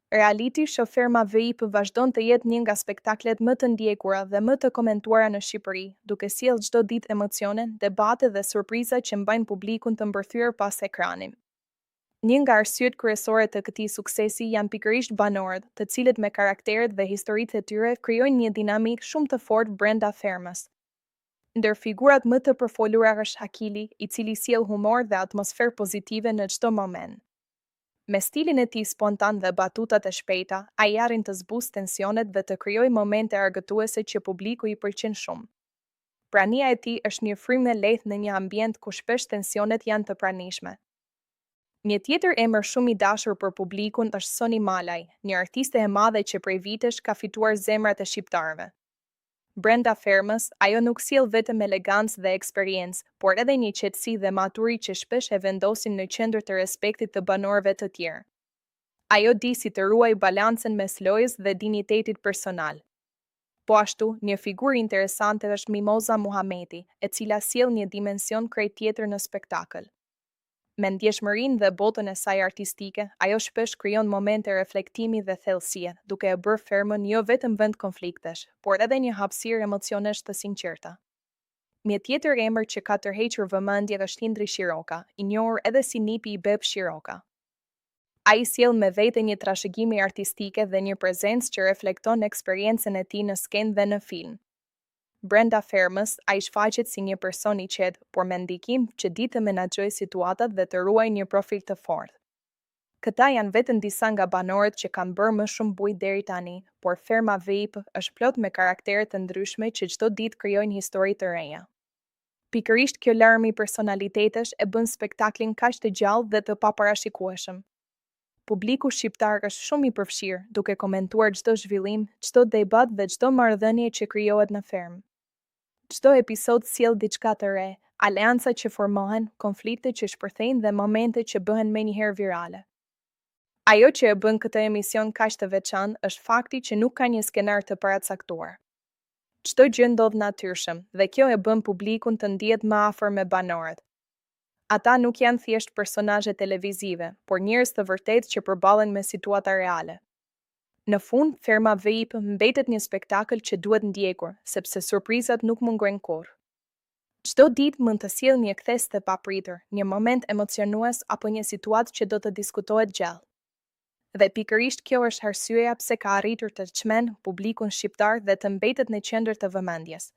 Reality show Ferma VIP vazhdon të jetë një nga spektaklet më të ndjekura dhe më të komentuara në Shqipëri, duke sjellë çdo ditë emocione, debate dhe surpriza që mbajnë publikun të mbërthyer pas ekranin. Një nga arsyet kryesore të këtij suksesi janë pikërisht banorët, të cilët me karakteret dhe historitë e tyre krijojnë një dinamikë shumë të fortë brenda fermës. Ndër figurat më të përfolura është Hakili, i cili sjell humor dhe atmosferë pozitive në çdo moment. Me stilin e tij spontan dhe batutat e shpejta, ai arrin të zbusë tensionet dhe të krijojë momente argëtuese që publiku i pëlqen shumë. Prania e tij është një frymë e lehtë në një ambient ku shpesh tensionet janë të pranishme. Një tjetër emër shumë i dashur për publikun është Soni Malaj, një artiste e madhe që prej vitesh ka fituar zemrat e shqiptarëve. Brenda fermës, ajo nuk sjell vetëm elegancë dhe eksperiencë, por edhe një qetësi dhe maturi që shpesh e vendosin në qendër të respektit të banorëve të tjerë. Ajo di si të ruajë balancën mes lojës dhe dinjitetit personal. Po ashtu, një figurë interesante është Mimoza Muhameti, e cila sjell një dimension krejt tjetër në spektakël. Me ndjeshmërinë dhe botën e saj artistike, ajo shpesh krijon momente reflektimi dhe thellësie, duke e bërë fermën jo vetëm vend konfliktesh, por edhe një hapësirë emocionesh të sinqerta. Një tjetër emër që ka tërhequr vëmendjen është Indri Shiroka, i njohur edhe si nipi i Beb Shiroka. Ai sjell me vete një trashëgimi artistike dhe një prezencë që reflekton eksperiencën e tij në skenë dhe në film. Brenda fermës, ai shfaqet si një person i qetë, por me ndikim që di të menaxhojë situatat dhe të ruajë një profil të fortë. Këta janë vetëm disa nga banorët që kanë bërë më shumë bujë deri tani, por Ferma VIP është plot me karaktere të ndryshme që çdo ditë krijojnë histori të reja. Pikërisht kjo larmi personalitetesh e bën spektaklin kaq të gjallë dhe të paparashikueshëm. Publiku shqiptar është shumë i përfshirë, duke komentuar çdo zhvillim, çdo debat dhe çdo marrëdhënie që krijohet në fermë. Çdo episod sjell diçka të re, aleanca që formohen, konflikte që shpërthejnë dhe momente që bëhen menjëherë virale. Ajo që e bën këtë emision kaq të veçantë është fakti që nuk ka një skenar të paracaktuar. Çdo gjë ndodh natyrshëm dhe kjo e bën publikun të ndihet më afër me banorët. Ata nuk janë thjesht personazhe televizive, por njerëz të vërtetë që përballen me situata reale. Në fund, Ferma VIP mbetet një spektakël që duhet ndjekur, sepse surprizat nuk mungojnë kurrë. Çdo ditë mund të sjellë një kthes të papritur, një moment emocionues apo një situatë që do të diskutohet gjallë. Dhe pikërisht kjo është arsyeja pse ka arritur të çmend publikun shqiptar dhe të mbetet në qendër të vëmendjes.